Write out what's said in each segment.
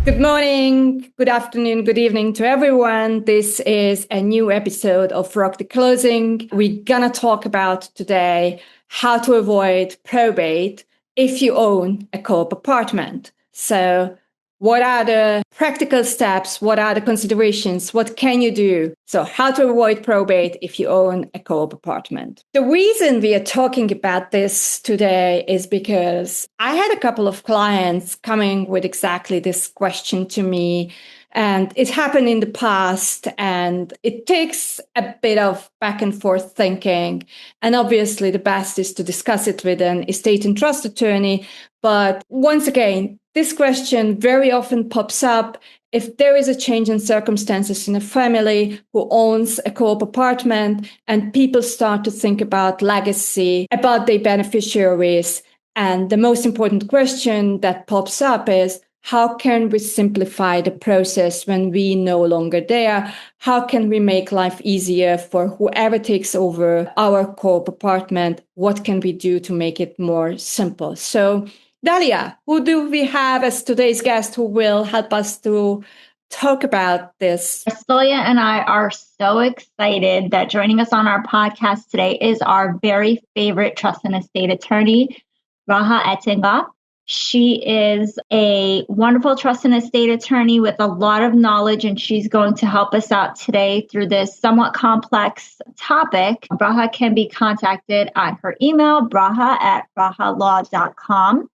Good morning, good afternoon, good evening to everyone. This is a new episode of Rock the Closing. We're gonna talk about today how to avoid probate if you own a co-op apartment. So what are the practical steps? What are the considerations? What can you do? So how to avoid probate if you own a co-op apartment. The reason we are talking about this today is because I had a couple of clients coming with exactly this question to me. And it happened in the past, and it takes a bit of back and forth thinking. And obviously, the best is to discuss it with an estate and trust attorney. But once again, this question very often pops up if there is a change in circumstances in a family who owns a co-op apartment and people start to think about legacy, about their beneficiaries. And the most important question that pops up is, how can we simplify the process when we no longer there? How can we make life easier for whoever takes over our co-op apartment? What can we do to make it more simple? So, Dalia, who do we have as today's guest who will help us to talk about this? Orsolya and I are so excited that joining us on our podcast today is our very favorite trust and estate attorney, Bracha Etengoff. She is a wonderful trust and estate attorney with a lot of knowledge, and she's going to help us out today through this somewhat complex topic. Bracha can be contacted at her email, bracha@brachalaw.com,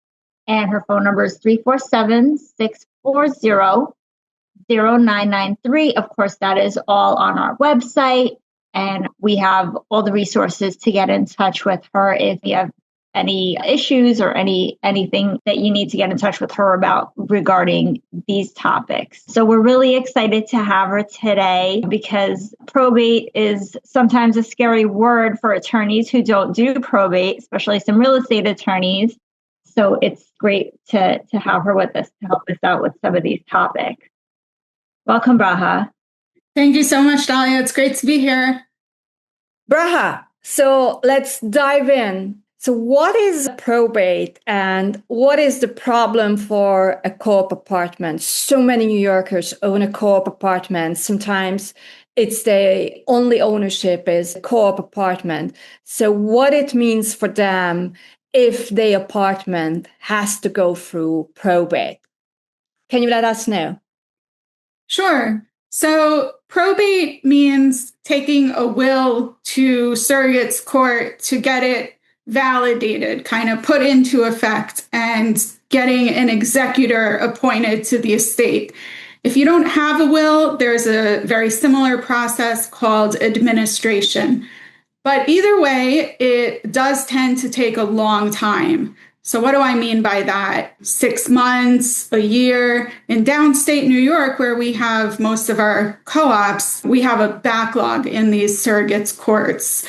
and her phone number is 347-640-0993. Of course, that is all on our website, and we have all the resources to get in touch with her if you have any issues or anything that you need to get in touch with her about regarding these topics. So we're really excited to have her today because probate is sometimes a scary word for attorneys who don't do probate, especially some real estate attorneys. So it's great to have her with us to help us out with some of these topics. Welcome, Bracha. Thank you so much, Dalia. It's great to be here. Bracha, so let's dive in. So what is probate and what is the problem for a co-op apartment? So many New Yorkers own a co-op apartment. Sometimes it's the only ownership is a co-op apartment. So what it means for them if the apartment has to go through probate. Can you let us know? Sure. So probate means taking a will to surrogate's court to get it validated, kind of put into effect, and getting an executor appointed to the estate. If you don't have a will, there's a very similar process called administration. But either way, it does tend to take a long time. So what do I mean by that? 6 months, a year. In downstate New York, where we have most of our co-ops, we have a backlog in these surrogates courts.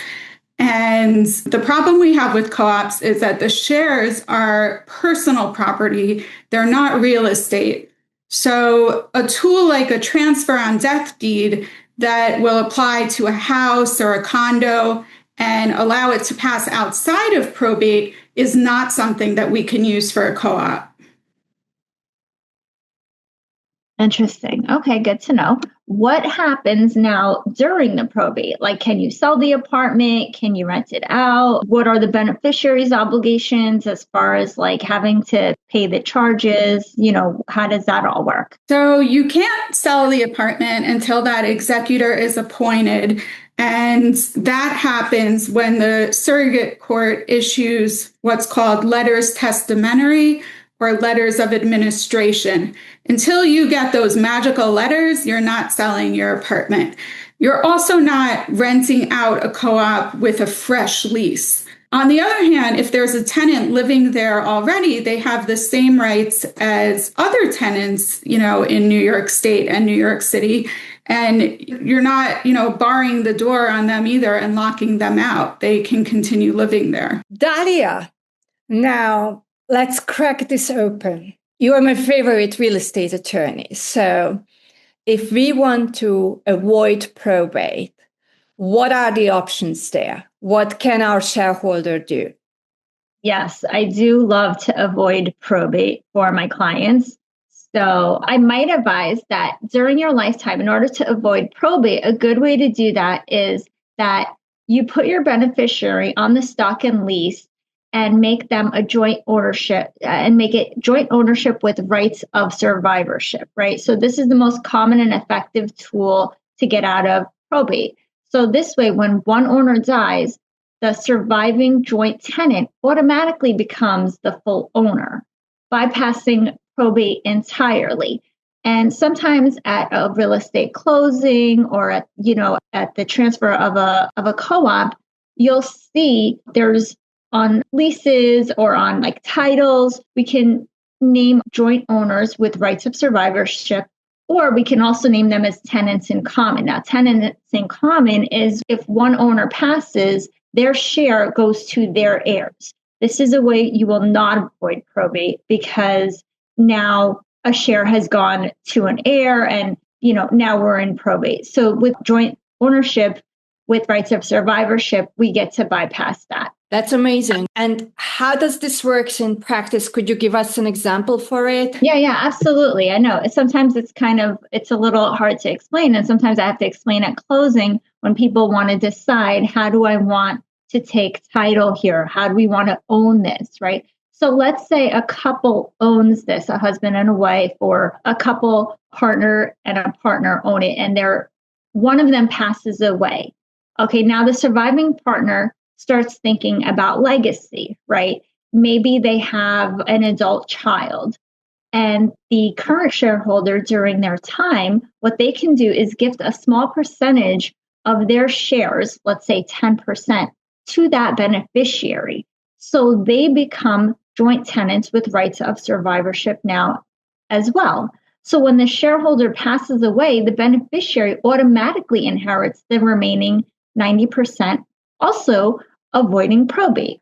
And the problem we have with co-ops is that the shares are personal property. They're not real estate. So a tool like a transfer on death deed that will apply to a house or a condo and allow it to pass outside of probate is not something that we can use for a co-op. Interesting. Okay, good to know. What happens now during the probate? Like, can you sell the apartment? Can you rent it out? What are the beneficiaries' obligations as far as like having to pay the charges? You know, how does that all work? So you can't sell the apartment until that executor is appointed. And that happens when the surrogate court issues what's called letters testamentary or letters of administration. Until you get those magical letters, you're not selling your apartment. You're also not renting out a co-op with a fresh lease. On the other hand, if there's a tenant living there already, they have the same rights as other tenants, in New York State and New York City. And you're not, barring the door on them either and locking them out. They can continue living there. Dalia, now let's crack this open. You are my favorite real estate attorney. So if we want to avoid probate, what are the options there? What can our shareholder do? Yes, I do love to avoid probate for my clients. So I might advise that during your lifetime, in order to avoid probate, a good way to do that is that you put your beneficiary on the stock and lease and make them a joint ownership and make it joint ownership with rights of survivorship, right? So this is the most common and effective tool to get out of probate. So this way, when one owner dies, the surviving joint tenant automatically becomes the full owner, bypassing probate entirely. And sometimes at a real estate closing or at the transfer of a co-op, you'll see there's on leases or on like titles, we can name joint owners with rights of survivorship, or we can also name them as tenants in common. Now, tenants in common is if one owner passes, their share goes to their heirs. This is a way you will not avoid probate because now a share has gone to an heir and, now we're in probate. So with joint ownership with rights of survivorship, we get to bypass that. That's amazing. And how does this work in practice? Could you give us an example for it? Yeah, absolutely. I know sometimes it's a little hard to explain. And sometimes I have to explain at closing when people want to decide, how do I want to take title here? How do we want to own this, right? So let's say a couple owns this, a husband and a wife, or a couple partner and a partner own it, and one of them passes away. Okay, now the surviving partner starts thinking about legacy, right? Maybe they have an adult child, and the current shareholder during their time, what they can do is gift a small percentage of their shares, let's say 10%, to that beneficiary. So they become joint tenants with rights of survivorship now as well. So when the shareholder passes away, the beneficiary automatically inherits the remaining 90%, also avoiding probate.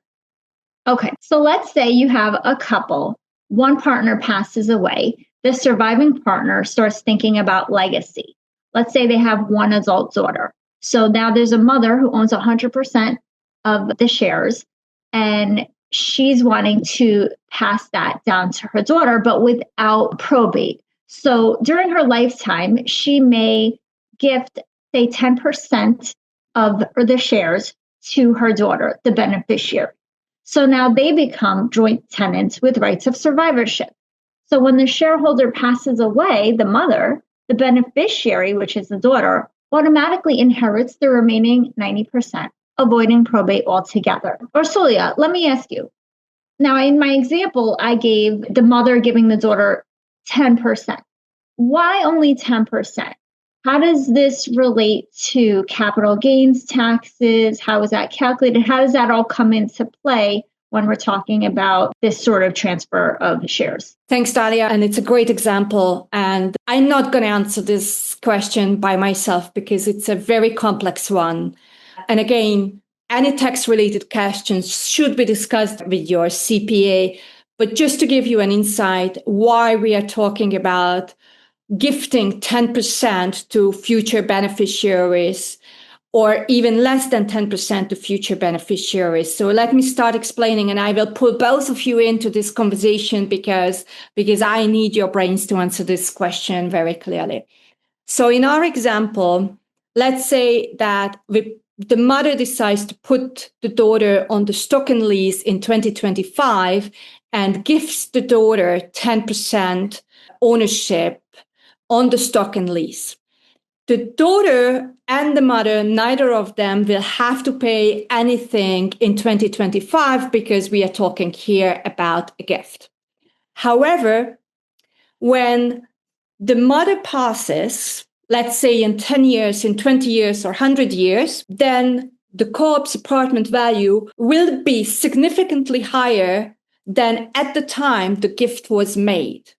Okay, so let's say you have a couple, one partner passes away, the surviving partner starts thinking about legacy. Let's say they have one adult daughter. So now there's a mother who owns 100% of the shares, and she's wanting to pass that down to her daughter, but without probate. So during her lifetime, she may gift, say, 10% of the shares to her daughter, the beneficiary. So now they become joint tenants with rights of survivorship. So when the shareholder passes away, the mother, the beneficiary, which is the daughter, automatically inherits the remaining 90%, avoiding probate altogether. Orsolya, let me ask you. Now, in my example, I gave the mother giving the daughter 10%. Why only 10%? How does this relate to capital gains taxes? How is that calculated? How does that all come into play when we're talking about this sort of transfer of shares? Thanks, Dalia. And it's a great example. And I'm not going to answer this question by myself because it's a very complex one. And again, any tax-related questions should be discussed with your CPA. But just to give you an insight, why we are talking about gifting 10% to future beneficiaries, or even less than 10% to future beneficiaries. So let me start explaining, and I will pull both of you into this conversation because I need your brains to answer this question very clearly. So in our example, let's say that the mother decides to put the daughter on the stock and lease in 2025 and gifts the daughter 10% ownership on the stock and lease. The daughter and the mother, neither of them will have to pay anything in 2025 because we are talking here about a gift. However, when the mother passes, let's say in 10 years, in 20 years, or 100 years, then the co-op's apartment value will be significantly higher than at the time the gift was made.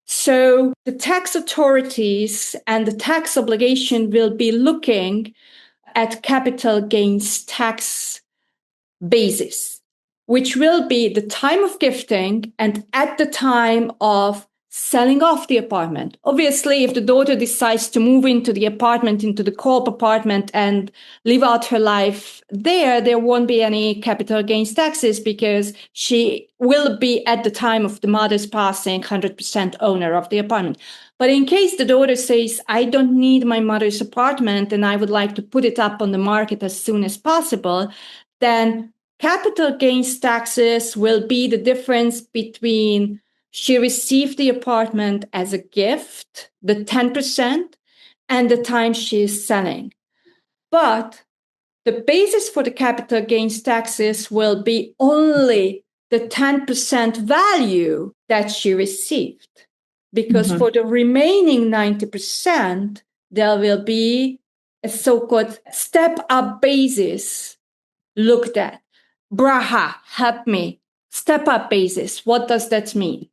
So the tax authorities and the tax obligation will be looking at capital gains tax basis, which will be the time of gifting and at the time of selling off the apartment. Obviously, if the daughter decides to move into the apartment, into the co-op apartment, and live out her life there won't be any capital gains taxes because she will be, at the time of the mother's passing, 100% owner of the apartment. But in case the daughter says, I don't need my mother's apartment and I would like to put it up on the market as soon as possible, then capital gains taxes will be the difference between she received the apartment as a gift, the 10%, and the time she is selling. But the basis for the capital gains taxes will be only the 10% value that she received. Because for the remaining 90%, there will be a so-called step-up basis looked at. Bracha, help me. Step-up basis, what does that mean?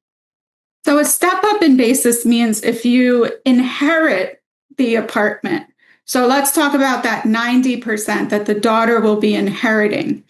So a step up in basis means if you inherit the apartment. So let's talk about that 90% that the daughter will be inheriting.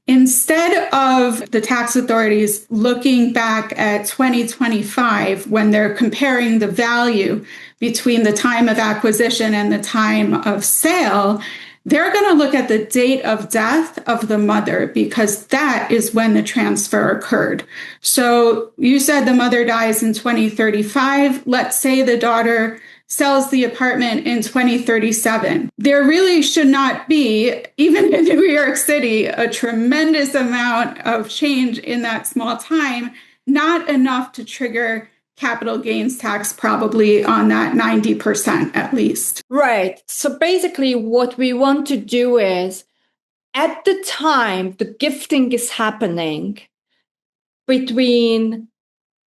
Instead of the tax authorities looking back at 2025 when they're comparing the value between the time of acquisition and the time of sale, they're going to look at the date of death of the mother because that is when the transfer occurred. So you said the mother dies in 2035. Let's say the daughter sells the apartment in 2037. There really should not be, even in New York City, a tremendous amount of change in that small time, not enough to trigger capital gains tax probably on that 90% at least. Right. So basically what we want to do is at the time the gifting is happening between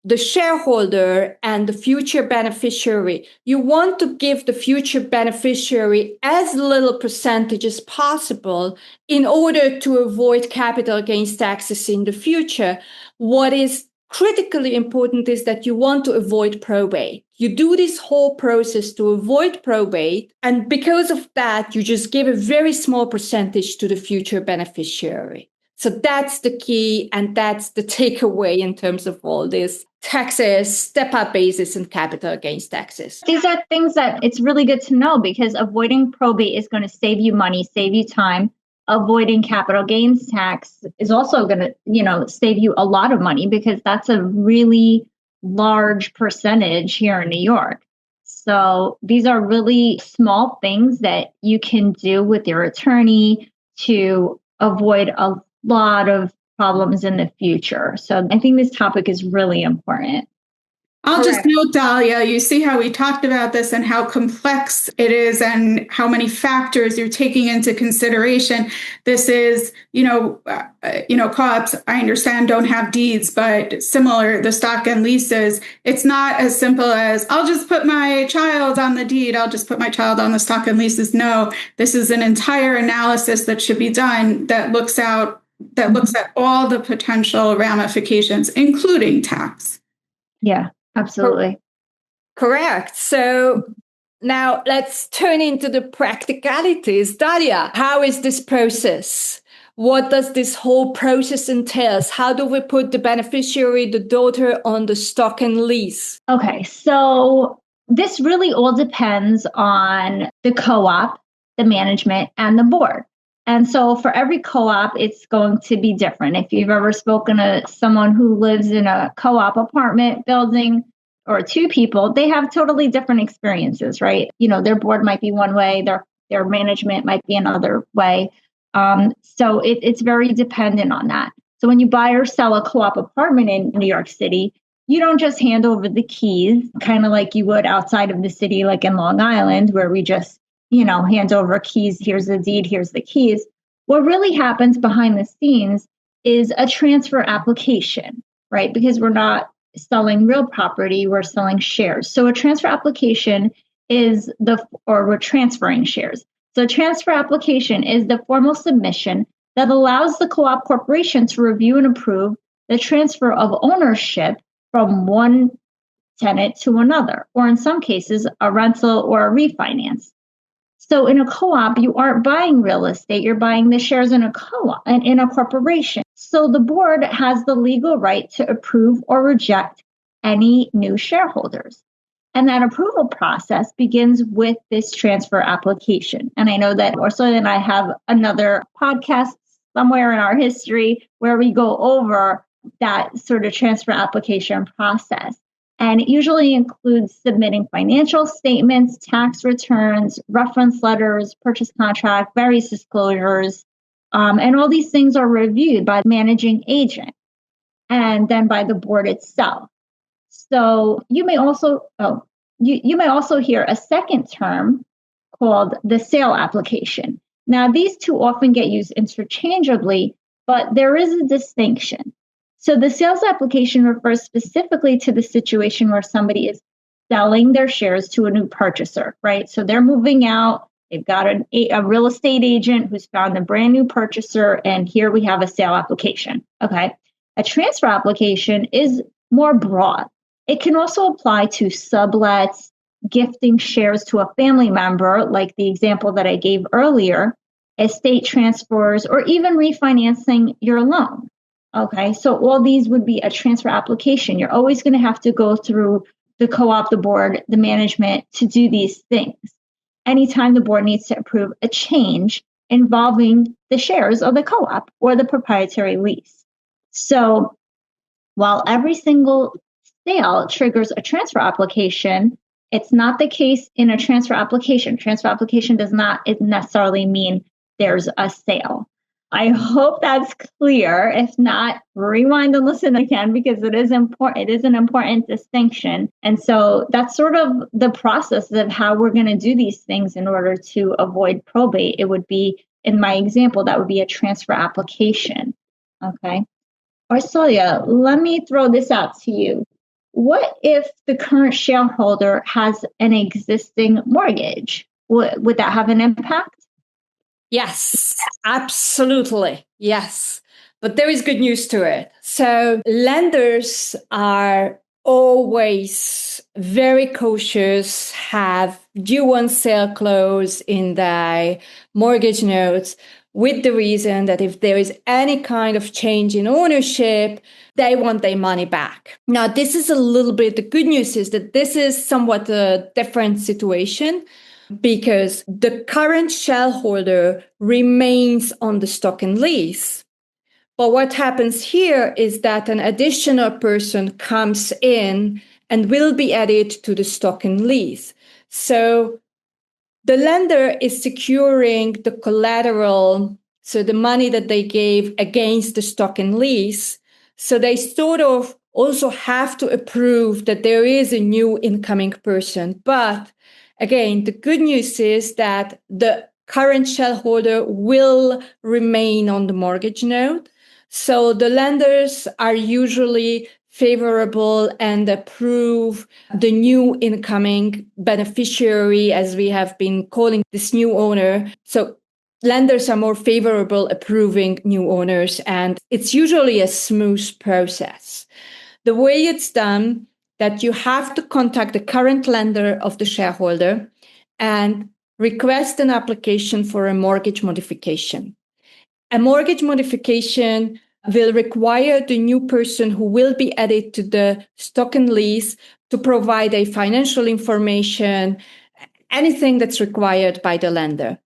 the shareholder and the future beneficiary, you want to give the future beneficiary as little percentage as possible in order to avoid capital gains taxes in the future. What is critically important is that you want to avoid probate. You do this whole process to avoid probate, and because of that, you just give a very small percentage to the future beneficiary. So that's the key, and that's the takeaway in terms of all this taxes, step-up basis, and capital gains taxes. These are things that it's really good to know because avoiding probate is going to save you money, save you time. Avoiding capital gains tax is also going to, save you a lot of money because that's a really large percentage here in New York. So these are really small things that you can do with your attorney to avoid a lot of problems in the future. So I think this topic is really important. I'll just note, Dalia, you see how we talked about this and how complex it is and how many factors you're taking into consideration. This is, co-ops, I understand, don't have deeds, but similar, the stock and leases, it's not as simple as, I'll just put my child on the deed, I'll just put my child on the stock and leases. No, this is an entire analysis that should be done that looks at all the potential ramifications, including tax. Yeah. Absolutely. Correct. So now let's turn into the practicalities. Dalia, how is this process? What does this whole process entail? How do we put the beneficiary, the daughter, on the stock and lease? Okay, so this really all depends on the co-op, the management, and the board. And so for every co-op, it's going to be different. If you've ever spoken to someone who lives in a co-op apartment building or two people, they have totally different experiences, right? Their board might be one way, their management might be another way. So it's very dependent on that. So when you buy or sell a co-op apartment in New York City, you don't just hand over the keys, kind of like you would outside of the city, like in Long Island, where we just hand over keys, here's the deed, here's the keys. What really happens behind the scenes is a transfer application, right? Because we're not selling real property, we're selling shares. So a transfer application we're transferring shares. So a transfer application is the formal submission that allows the co-op corporation to review and approve the transfer of ownership from one tenant to another, or in some cases, a rental or a refinance. So in a co-op, you aren't buying real estate, you're buying the shares in a co-op and in a corporation. So the board has the legal right to approve or reject any new shareholders. And that approval process begins with this transfer application. And I know that Orsolya and I have another podcast somewhere in our history where we go over that sort of transfer application process. And it usually includes submitting financial statements, tax returns, reference letters, purchase contract, various disclosures. And all these things are reviewed by the managing agent and then by the board itself. So you may also you may also hear a second term called the sale application. Now, these two often get used interchangeably, but there is a distinction. So the sales application refers specifically to the situation where somebody is selling their shares to a new purchaser, right? So they're moving out. They've got a real estate agent who's found a brand new purchaser, and here we have a sale application. Okay. A transfer application is more broad. It can also apply to sublets, gifting shares to a family member, like the example that I gave earlier, estate transfers, or even refinancing your loan. Okay, so all these would be a transfer application. You're always going to have to go through the co-op, the board, the management to do these things. Anytime the board needs to approve a change involving the shares of the co-op or the proprietary lease. So while every single sale triggers a transfer application, it's not the case in a transfer application. Transfer application does not necessarily mean there's a sale. I hope that's clear. If not, rewind and listen again, because it is important. It is an important distinction. And so that's sort of the process of how we're going to do these things in order to avoid probate. It would be, in my example, that would be a transfer application. Okay. Orsolya, let me throw this out to you. What if the current shareholder has an existing mortgage? Would that have an impact? Yes, absolutely. Yes. But there is good news to it. So lenders are always very cautious, have due on sale clause in their mortgage notes, with the reason that if there is any kind of change in ownership, they want their money back. Now, this is a little bit, the good news is that this is somewhat a different situation, because the current shareholder remains on the stock and lease. But what happens here is that an additional person comes in and will be added to the stock and lease. So the lender is securing the collateral, so the money that they gave against the stock and lease. So they sort of also have to approve that there is a new incoming person. But again, the good news is that the current shareholder will remain on the mortgage note. So the lenders are usually favorable and approve the new incoming beneficiary, as we have been calling this new owner. So lenders are more favorable approving new owners, and it's usually a smooth process. The way it's done, that you have to contact the current lender of the shareholder and request an application for a mortgage modification. A mortgage modification will require the new person who will be added to the stock and lease to provide a financial information, anything that's required by the lender.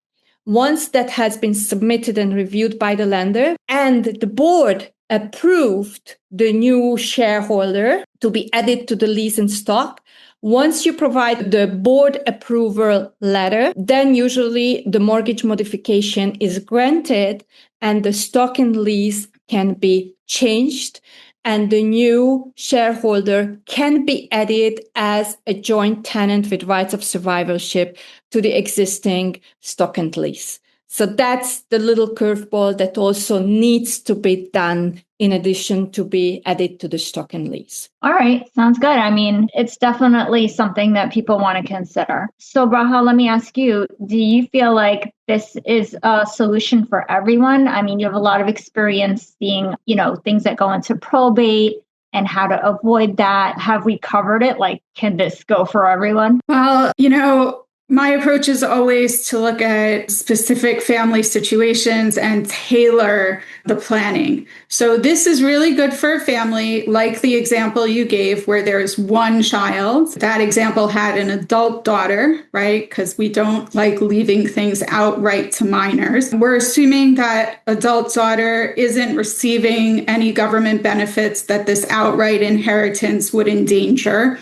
Once that has been submitted and reviewed by the lender and the board approved the new shareholder to be added to the lease and stock, once you provide the board approval letter, then usually the mortgage modification is granted and the stock and lease can be changed and the new shareholder can be added as a joint tenant with rights of survivorship to the existing stock and lease. So that's the little curveball that also needs to be done in addition to be added to the stock and lease. All right. Sounds good. I mean, it's definitely something that people want to consider. So Bracha, let me ask you, do you feel like this is a solution for everyone? I mean, you have a lot of experience seeing, things that go into probate and how to avoid that. Have we covered it? Like, can this go for everyone? Well, My approach is always to look at specific family situations and tailor the planning. So this is really good for a family, like the example you gave where there's one child. That example had an adult daughter, right? Because we don't like leaving things outright to minors. We're assuming that adult daughter isn't receiving any government benefits that this outright inheritance would endanger.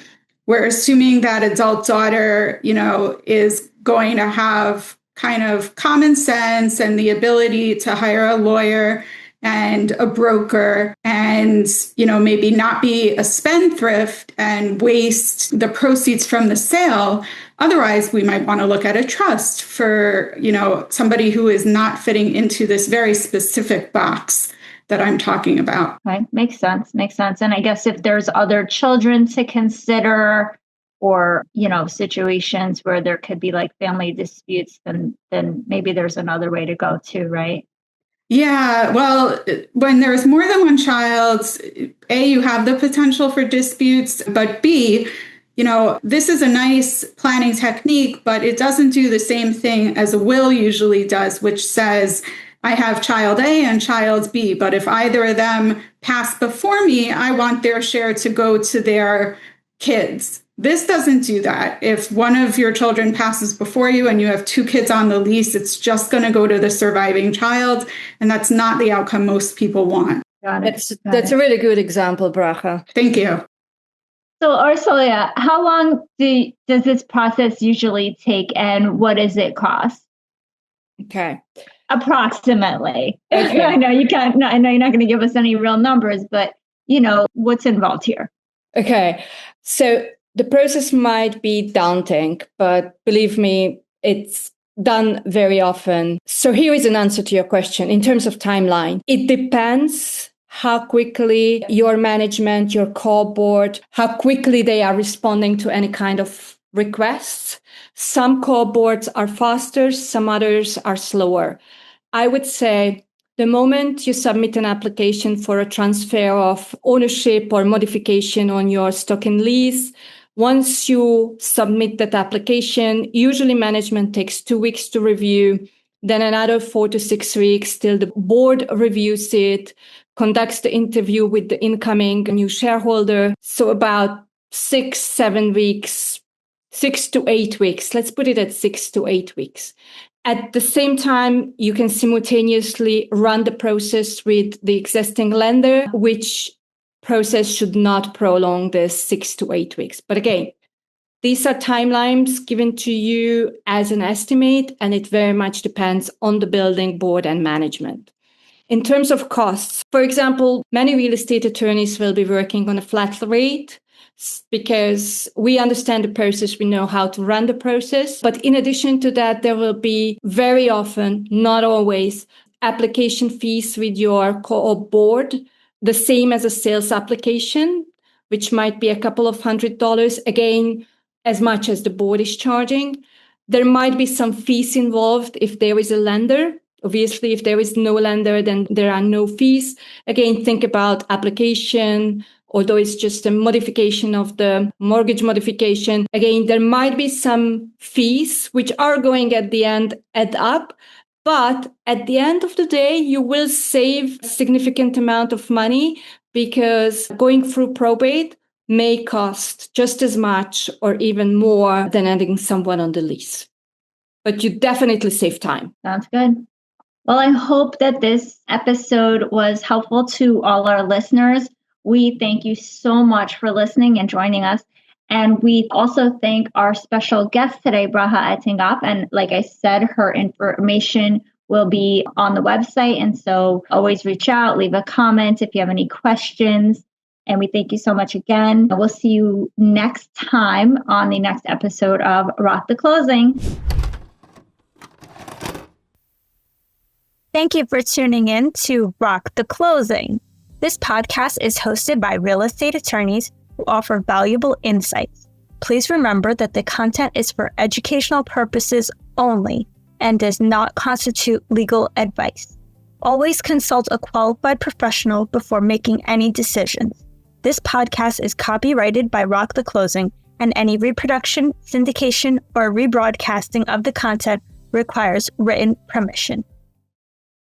We're assuming that adult daughter, is going to have kind of common sense and the ability to hire a lawyer and a broker and, maybe not be a spendthrift and waste the proceeds from the sale. Otherwise, we might want to look at a trust for, somebody who is not fitting into this very specific box that I'm talking about. Right. Makes sense. And I guess if there's other children to consider or, situations where there could be like family disputes, then maybe there's another way to go too, right? Yeah. Well, when there's more than one child, A, you have the potential for disputes, but B, this is a nice planning technique, but it doesn't do the same thing as a will usually does, which says, I have child A and child B, but if either of them pass before me, I want their share to go to their kids. This doesn't do that. If one of your children passes before you and you have two kids on the lease, it's just going to go to the surviving child. And that's not the outcome most people want. That's a really good example, Bracha. Thank you. So Orsolya, how long does this process usually take and what does it cost? Okay. Approximately. Okay. I know you're not going to give us any real numbers, but what's involved here. Okay. So the process might be daunting, but believe me, it's done very often. So here is an answer to your question in terms of timeline. It depends how quickly your management, your core board, how quickly they are responding to any kind of requests. Some core boards are faster, some others are slower. I would say the moment you submit an application for a transfer of ownership or modification on your stock and lease, once you submit that application, usually management takes 2 weeks to review, then another 4 to 6 weeks till the board reviews it, conducts the interview with the incoming new shareholder. So about 6-7 weeks, 6 to 8 weeks. Let's put it at 6 to 8 weeks. At the same time, you can simultaneously run the process with the existing lender, which process should not prolong this 6 to 8 weeks. But again, these are timelines given to you as an estimate, and it very much depends on the building board and management. In terms of costs, for example, many real estate attorneys will be working on a flat rate because we understand the process, we know how to run the process. But in addition to that, there will be very often, not always, application fees with your co-op board, the same as a sales application, which might be a couple of $100, again, as much as the board is charging. There might be some fees involved if there is a lender. Obviously, if there is no lender, then there are no fees. Again, think about application, although it's just a modification of the mortgage modification. Again, there might be some fees which are going at the end add up. But at the end of the day, you will save a significant amount of money because going through probate may cost just as much or even more than adding someone on the lease. But you definitely save time. Sounds good. Well, I hope that this episode was helpful to all our listeners. We thank you so much for listening and joining us. And we also thank our special guest today, Bracha Etengoff. And like I said, her information will be on the website. And so always reach out, leave a comment if you have any questions. And we thank you so much again. We'll see you next time on the next episode of Rock the Closing. Thank you for tuning in to Rock the Closing. This podcast is hosted by real estate attorneys who offer valuable insights. Please remember that the content is for educational purposes only and does not constitute legal advice. Always consult a qualified professional before making any decisions. This podcast is copyrighted by Rock the Closing and any reproduction, syndication, or rebroadcasting of the content requires written permission.